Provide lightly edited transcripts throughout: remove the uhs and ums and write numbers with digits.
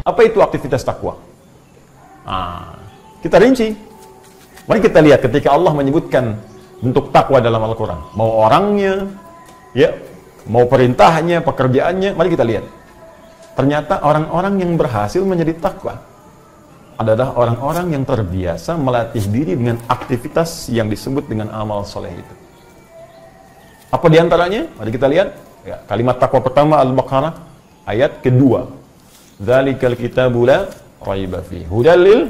Apa itu aktivitas takwa? Nah, kita rinci. Mari kita lihat ketika Allah menyebutkan bentuk takwa dalam Al-Quran. Mau orangnya, ya, mau perintahnya, pekerjaannya, mari kita lihat. Ternyata orang-orang yang berhasil menjadi takwa adalah orang-orang yang terbiasa melatih diri dengan aktivitas yang disebut dengan amal soleh itu. Apa diantaranya? Mari kita lihat. Ya, kalimat takwa pertama Al-Baqarah ayat kedua. Dzalikal kitabu la raiba fihi hudal lil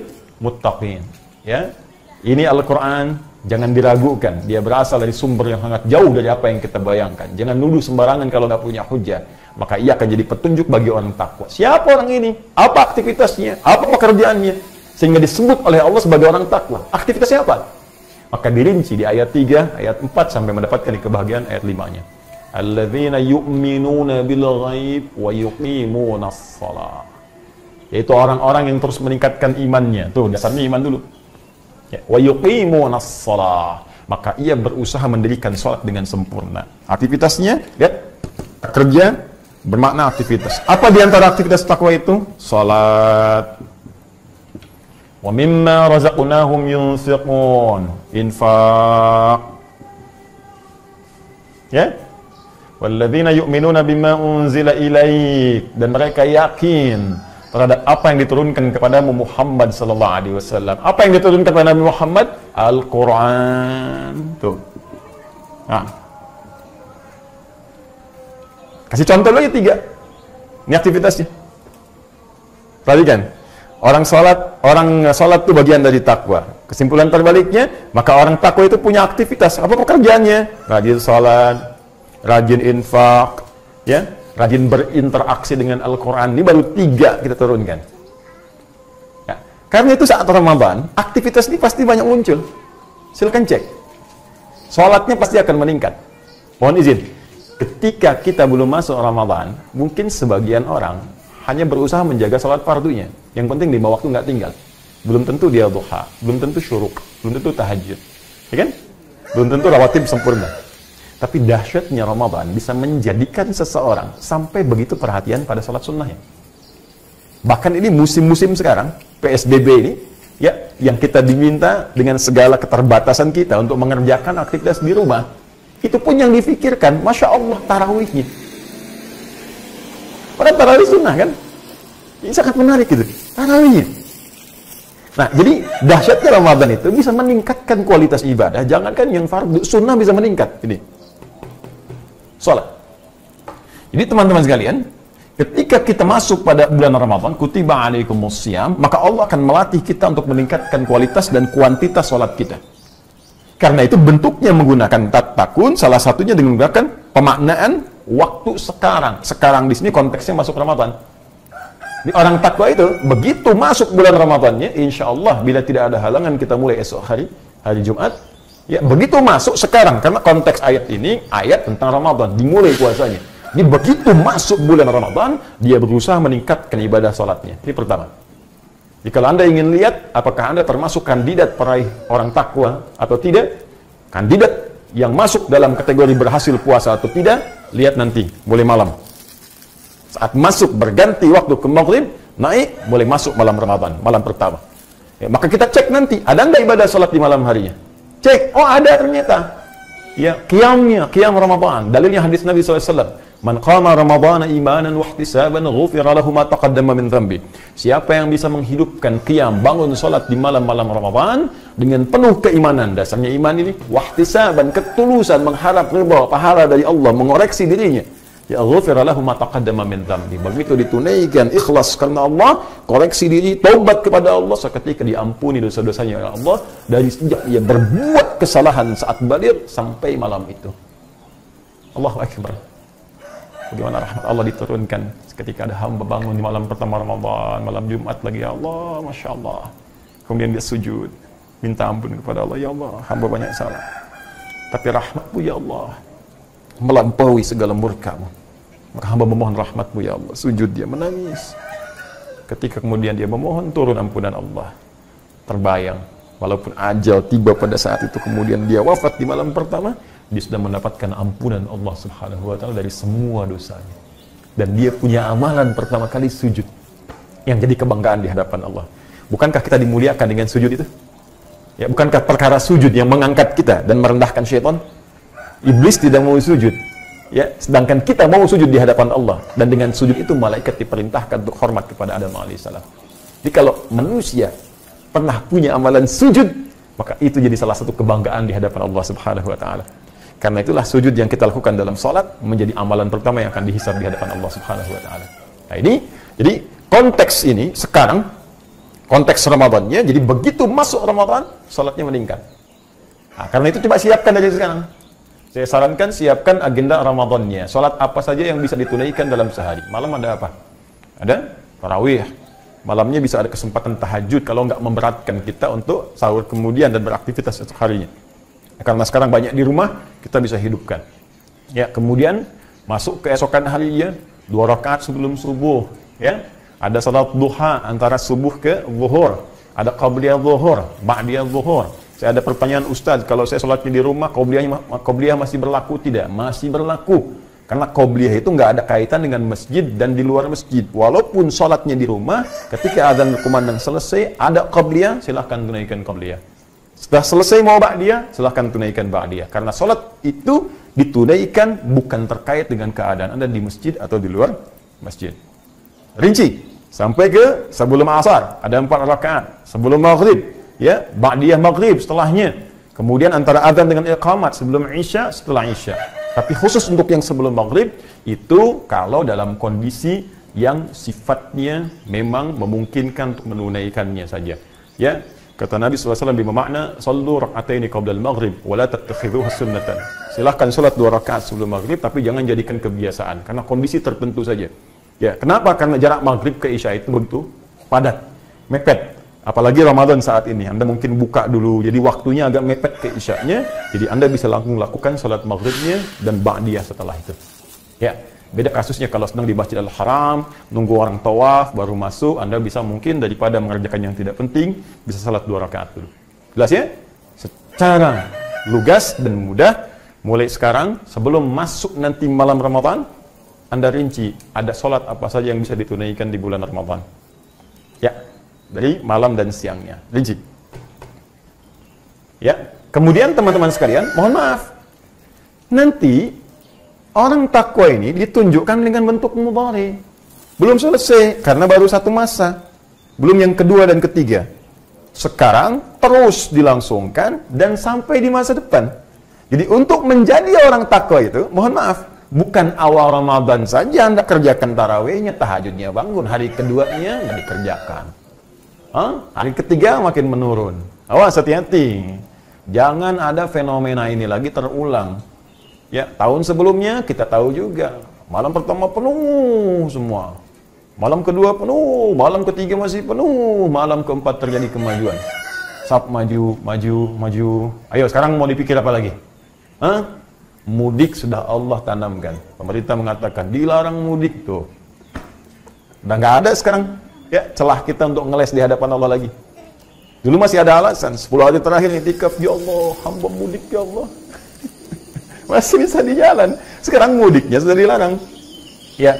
muttaqin. Ya. Ini Al-Qur'an, jangan diragukan. Dia berasal dari sumber yang sangat jauh dari apa yang kita bayangkan. Jangan nuduh sembarangan kalau nggak punya hujah. Maka ia akan jadi petunjuk bagi orang takwa. Siapa orang ini? Apa aktivitasnya? Apa pekerjaannya? Sehingga disebut oleh Allah sebagai orang takwa. Aktivitasnya apa? Maka dirinci di ayat 3, ayat 4 sampai mendapatkan di kebahagiaan ayat 5-nya. Alladzina yu'minuna bil ghaib wa yuqimunas shalah. Yaitu orang-orang yang terus meningkatkan imannya. Tuh, dasarnya iman dulu. Ya, wa yuqimunas shalah. Maka ia berusaha mendirikan salat dengan sempurna. Aktivitasnya, lihat, kerja bermakna aktivitas. Apa di antara aktivitas takwa itu? Salat. Wa mimma razaqnahum yunfiqun. Infaq. Ya? Walladzina yu'minuna bima unzila ilaik, dan mereka yakin terhadap apa yang diturunkan kepadamu Muhammad sallallahu alaihi wasallam. Apa yang diturunkan kepada Nabi Muhammad? Al-Qur'an. Tuh. Nah. Kasih contoh lagi 3. Ini aktivitasnya. Perhatikan. Orang sholat itu bagian dari takwa. Kesimpulan terbaliknya, maka orang takwa itu punya aktivitas. Apa pekerjaannya? Rajin sholat, rajin infak, ya, rajin berinteraksi dengan Al-Quran. Ini baru 3 kita turunkan. Ya. Karena itu saat Ramadan, aktivitas ini pasti banyak muncul. Silakan cek. Sholatnya pasti akan meningkat. Mohon izin. Ketika kita belum masuk Ramadan, mungkin sebagian orang hanya berusaha menjaga sholat fardunya. Yang penting 5 waktu nggak tinggal. Belum tentu dia duha, belum tentu syuruk, belum tentu tahajud. Ya kan? Belum tentu rawatib sempurna. Tapi dahsyatnya Ramadan bisa menjadikan seseorang sampai begitu perhatian pada sholat sunnahnya. Bahkan ini musim-musim sekarang, PSBB ini, ya, yang kita diminta dengan segala keterbatasan kita untuk mengerjakan aktivitas di rumah, itu pun yang difikirkan, Masya Allah, tarawihnya. Padahal tarawih sunnah kan? Ini sangat menarik gitu, tarawihnya. Nah, jadi dahsyatnya Ramadan itu bisa meningkatkan kualitas ibadah. Jangankan yang fardu, sunnah bisa meningkat. Ini sholat. Jadi teman-teman sekalian, ketika kita masuk pada bulan Ramadan, kutiba alaikumusiyam, maka Allah akan melatih kita untuk meningkatkan kualitas dan kuantitas sholat kita. Karena itu bentuknya menggunakan takun, salah satunya dengan menggunakan pemaknaan waktu sekarang. Sekarang di sini konteksnya masuk Ramadan. Di orang takwa itu, begitu masuk bulan Ramadannya, insya Allah bila tidak ada halangan kita mulai esok hari Jumat, ya begitu masuk sekarang, karena konteks ayat ini, ayat tentang Ramadan, dimulai puasanya. Jadi begitu masuk bulan Ramadan, dia berusaha meningkatkan ibadah sholatnya. Ini pertama. Jika Anda ingin lihat, apakah Anda termasuk kandidat peraih orang takwa atau tidak, kandidat yang masuk dalam kategori berhasil puasa atau tidak, lihat nanti, boleh malam. Saat masuk berganti waktu ke maghrib, naik, boleh masuk malam Ramadan, malam pertama. Ya, maka kita cek nanti, ada nggak ibadah sholat di malam harinya? Cek, oh ada ternyata. Ya, qiyam Ramadan. Dalilnya hadis Nabi SAW. Man qama Ramadana imanan wa ihtisaban ghufira lahu ma taqaddama min dhanbi. Siapa yang bisa menghidupkan qiyam, bangun sholat di malam-malam Ramadan dengan penuh keimanan, dasarnya iman ini, wa ihtisaban, ketulusan, mengharap ridha, pahala dari Allah, mengoreksi dirinya. Ya ghufira lahu ma taqaddama min dhanbi. Begitu ditunaikan ikhlas karena Allah, koreksi diri, taubat kepada Allah, seketika diampuni dosa-dosanya oleh Allah dari sejak ia berbuat kesalahan saat baligh sampai malam itu. Allahu akbar. Bagaimana rahmat Allah diturunkan ketika ada hamba bangun di malam pertama Ramadan, malam Jumat lagi, ya Allah, Masya Allah. Kemudian dia sujud, minta ampun kepada Allah, ya Allah, hamba banyak salah. Tapi rahmatmu ya Allah melampaui segala murkamu. Maka hamba memohon rahmatmu ya Allah. Sujud dia, menangis. Ketika kemudian dia memohon turun ampunan Allah, terbayang, walaupun ajal tiba pada saat itu, kemudian dia wafat di malam pertama, dia sudah mendapatkan ampunan Allah Subhanahu wa ta'ala dari semua dosanya. Dan dia punya amalan pertama kali sujud. yang jadi kebanggaan di hadapan Allah. Bukankah kita dimuliakan dengan sujud itu? Ya, bukankah perkara sujud yang mengangkat kita dan merendahkan syaitan? Iblis tidak mau sujud. Ya, sedangkan kita mau sujud di hadapan Allah, dan dengan sujud itu malaikat diperintahkan untuk hormat kepada Adam alaihissalam. Jadi kalau manusia pernah punya amalan sujud, maka itu jadi salah satu kebanggaan di hadapan Allah Subhanahu wa taala. Karena itulah sujud yang kita lakukan dalam salat menjadi amalan pertama yang akan dihisab di hadapan Allah Subhanahu wa taala. Nah, ini jadi konteks ini sekarang konteks Ramadannya, jadi begitu masuk Ramadan salatnya meningkat. Nah, karena itu coba siapkan dari sekarang. Saya sarankan siapkan agenda Ramadannya. Salat apa saja yang bisa ditunaikan dalam sehari. Malam ada apa? Ada tarawih. Malamnya bisa ada kesempatan tahajud kalau nggak memberatkan kita untuk sahur kemudian dan beraktivitas esok harinya. Karena sekarang banyak di rumah, kita bisa hidupkan. Ya, kemudian masuk keesokan harinya 2 rakaat sebelum subuh. Ya, ada salat duha antara subuh ke zuhur. Ada qabliyah zuhur, ba'diyah zuhur. Saya ada pertanyaan Ustaz, kalau saya sholatnya di rumah, qabliyah masih berlaku? Tidak, masih berlaku. Karena qabliyah itu nggak ada kaitan dengan masjid dan di luar masjid. Walaupun sholatnya di rumah, ketika adzan berkumandang selesai, ada qabliyah, silahkan tunaikan qabliyah. Setelah selesai mau ba'diyah, silahkan tunaikan ba'diyah. Karena sholat itu ditunaikan bukan terkait dengan keadaan Anda di masjid atau di luar masjid. Rinci, sampai ke sebelum asar, ada 4 rakaat. Sebelum maghrib, ya, ba'diyah maghrib setelahnya. Kemudian antara adzan dengan iqamat, sebelum isya, setelah isya. Tapi khusus untuk yang sebelum maghrib, itu kalau dalam kondisi yang sifatnya memang memungkinkan untuk menunaikannya saja. Ya, kata Nabi SAW bermakna, sallu rak'ataini qabla al-maghrib, wa la tattakhidhuha sunnatan. Silahkan sholat 2 rakaat sebelum maghrib, tapi jangan jadikan kebiasaan, karena kondisi tertentu saja. Ya, kenapa? Karena jarak maghrib ke isya itu begitu padat, mepet. Apalagi Ramadan saat ini, Anda mungkin buka dulu, jadi waktunya agak mepet ke isyanya, jadi Anda bisa langsung lakukan sholat maghribnya dan ba'diyah setelah itu. Ya, beda kasusnya kalau sedang di Masjidil Haram, nunggu orang tawaf, baru masuk, Anda bisa mungkin daripada mengerjakan yang tidak penting, bisa salat 2 rakaat dulu. Jelas ya? Secara lugas dan mudah, mulai sekarang, sebelum masuk nanti malam Ramadan, Anda rinci, ada sholat apa saja yang bisa ditunaikan di bulan Ramadan. Ya, dari malam dan siangnya, rinci. Ya, kemudian teman-teman sekalian, mohon maaf, nanti orang takwa ini ditunjukkan dengan bentuk mudhari. Belum selesai, karena baru 1 masa. Belum yang kedua dan ketiga. Sekarang terus dilangsungkan dan sampai di masa depan. Jadi untuk menjadi orang takwa itu, mohon maaf, bukan awal Ramadan saja Anda kerjakan tarawihnya, tahajudnya bangun, hari keduanya nggak dikerjakan. Hari ketiga makin menurun. Awas, hati-hati. Jangan ada fenomena ini lagi terulang. Ya, tahun sebelumnya kita tahu juga, malam pertama penuh semua, malam kedua penuh, malam ketiga masih penuh, malam keempat terjadi kemajuan. Sab maju, maju, maju. Ayo sekarang mau dipikir apa lagi? Mudik sudah Allah tanamkan. Pemerintah mengatakan dilarang mudik tuh. Udah nggak ada sekarang, ya, celah kita untuk ngeles di hadapan Allah lagi. Dulu masih ada alasan, 10 hari terakhir itikaf, ya Allah, hamba mudik ya Allah. Masih bisa di jalan. Sekarang mudiknya sudah dilarang. Ya,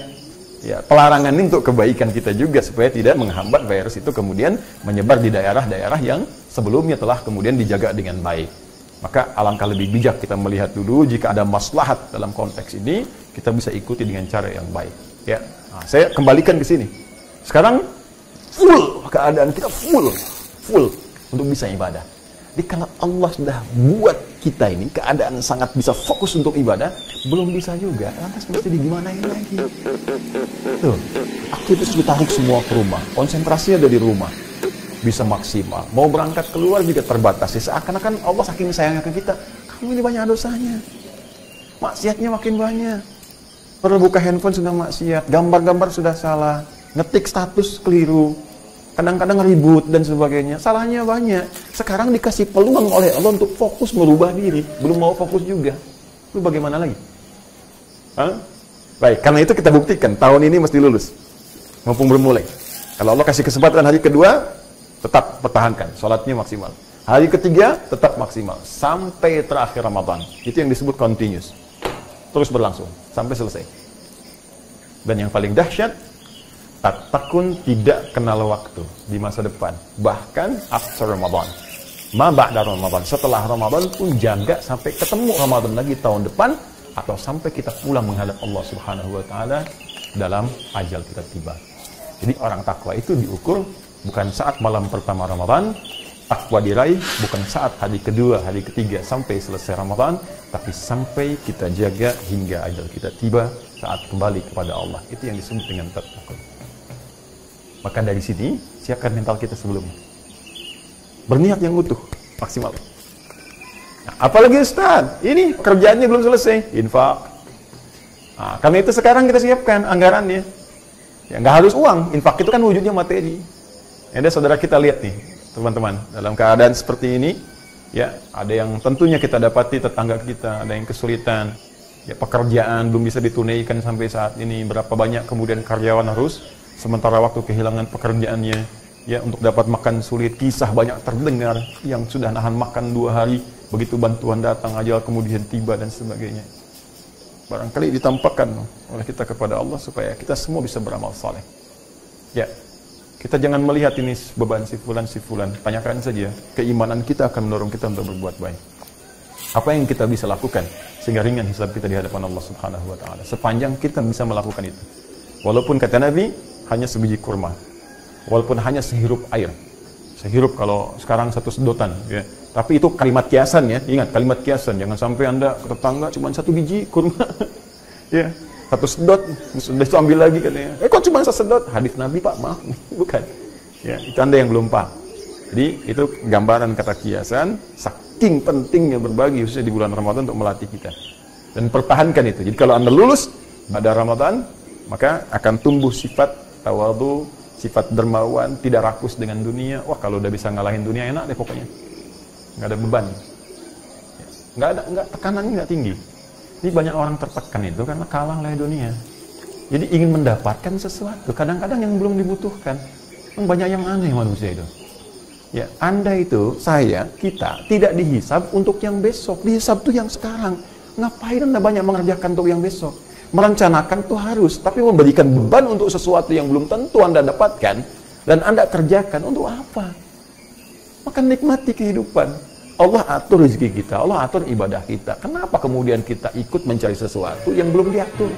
ya, pelarangan ini untuk kebaikan kita juga, supaya tidak menghambat virus itu kemudian menyebar di daerah-daerah yang sebelumnya telah kemudian dijaga dengan baik. Maka alangkah lebih bijak kita melihat dulu, jika ada maslahat dalam konteks ini, kita bisa ikuti dengan cara yang baik. Ya, nah, saya kembalikan ke sini. Sekarang full keadaan kita, full untuk bisa ibadah. Jadi kalau Allah sudah buat kita ini keadaan sangat bisa fokus untuk ibadah, belum bisa juga, lantas mesti digimanain lagi. Tuh, aktivitas ditarik semua ke rumah, konsentrasinya ada di rumah, bisa maksimal. Mau berangkat keluar juga terbatas. Seakan-akan Allah saking sayangnya ke kita, kamu ini banyak dosanya, maksiatnya makin banyak. Perlu buka handphone sudah maksiat, gambar-gambar sudah salah, ngetik status keliru, kadang-kadang ribut dan sebagainya, salahnya banyak. Sekarang dikasih peluang oleh Allah untuk fokus merubah diri, belum mau fokus juga. Itu bagaimana lagi? Baik, karena itu kita buktikan tahun ini mesti lulus, mumpung belum mulai. Kalau Allah kasih kesempatan hari kedua, tetap pertahankan, sholatnya maksimal. Hari ketiga, tetap maksimal, sampai terakhir Ramadan. Itu yang disebut continuous, terus berlangsung, sampai selesai. Dan yang paling dahsyat, At-takun tidak kenal waktu di masa depan, bahkan after Ramadan. Ma ba'da Ramadan, setelah Ramadan pun jaga sampai ketemu Ramadan lagi tahun depan, atau sampai kita pulang menghadap Allah Subhanahu wa taala dalam ajal kita tiba. Jadi orang takwa itu diukur bukan saat malam pertama Ramadan, takwa diraih bukan saat hari kedua, hari ketiga sampai selesai Ramadan, tapi sampai kita jaga hingga ajal kita tiba saat kembali kepada Allah. Itu yang disebut dengan takwa. Maka dari sini siapkan mental kita sebelumnya. Berniat yang utuh, maksimal. Nah, apalagi Ustaz, ini pekerjaannya belum selesai, infak. Nah, karena itu sekarang kita siapkan anggarannya. Ya, nggak harus uang, infak itu kan wujudnya materi. Ada saudara kita lihat nih, teman-teman, dalam keadaan seperti ini, ya ada yang tentunya kita dapati tetangga kita, ada yang kesulitan, ya pekerjaan belum bisa ditunaikan sampai saat ini, berapa banyak kemudian karyawan harus sementara waktu kehilangan pekerjaannya. Ya, untuk dapat makan sulit, kisah banyak terdengar yang sudah nahan makan 2 hari, begitu bantuan datang, ajal kemudian tiba dan sebagainya. Barangkali ditampakkan oleh kita kepada Allah supaya kita semua bisa beramal saleh. Ya, kita jangan melihat ini beban si fulan. Tanyakan saja, keimanan kita akan mendorong kita untuk berbuat baik. Apa yang kita bisa lakukan sehingga ringan hisab kita di hadapan Allah Subhanahu wa taala. Sepanjang kita bisa melakukan itu. Walaupun kata Nabi hanya sebiji kurma. Walaupun hanya sehirup air. Sehirup kalau sekarang 1 sedotan, ya. Tapi itu kalimat kiasan ya. Ingat, kalimat kiasan. Jangan sampai Anda ke tetangga cuma 1 biji kurma. Ya, 1 sedot, sudah itu ambil lagi katanya. Kok cuma 1 sedot? Hadis Nabi, Pak, maaf. Bukan. Ya, itu Anda yang belum paham. Jadi, itu gambaran kata kiasan, saking pentingnya berbagi khususnya di bulan Ramadan untuk melatih kita. Dan pertahankan itu. Jadi kalau Anda lulus pada Ramadan, maka akan tumbuh sifat tawadhu, sifat dermawan, tidak rakus dengan dunia. Wah, kalau udah bisa ngalahin dunia enak deh pokoknya. Nggak ada beban. Nggak tekanannya nggak tinggi. Ini banyak orang tertekan itu karena kalah oleh dunia. Jadi ingin mendapatkan sesuatu, kadang-kadang yang belum dibutuhkan. Banyak yang aneh manusia itu. Ya, Anda itu, saya, kita tidak dihisab untuk yang besok, dihisab tuh yang sekarang. Ngapain Anda banyak mengerjakan untuk yang besok? Merencanakan itu harus, tapi memberikan beban untuk sesuatu yang belum tentu Anda dapatkan dan Anda kerjakan untuk apa? Maka nikmati kehidupan. Allah atur rezeki kita, Allah atur ibadah kita. Kenapa kemudian kita ikut mencari sesuatu yang belum diatur?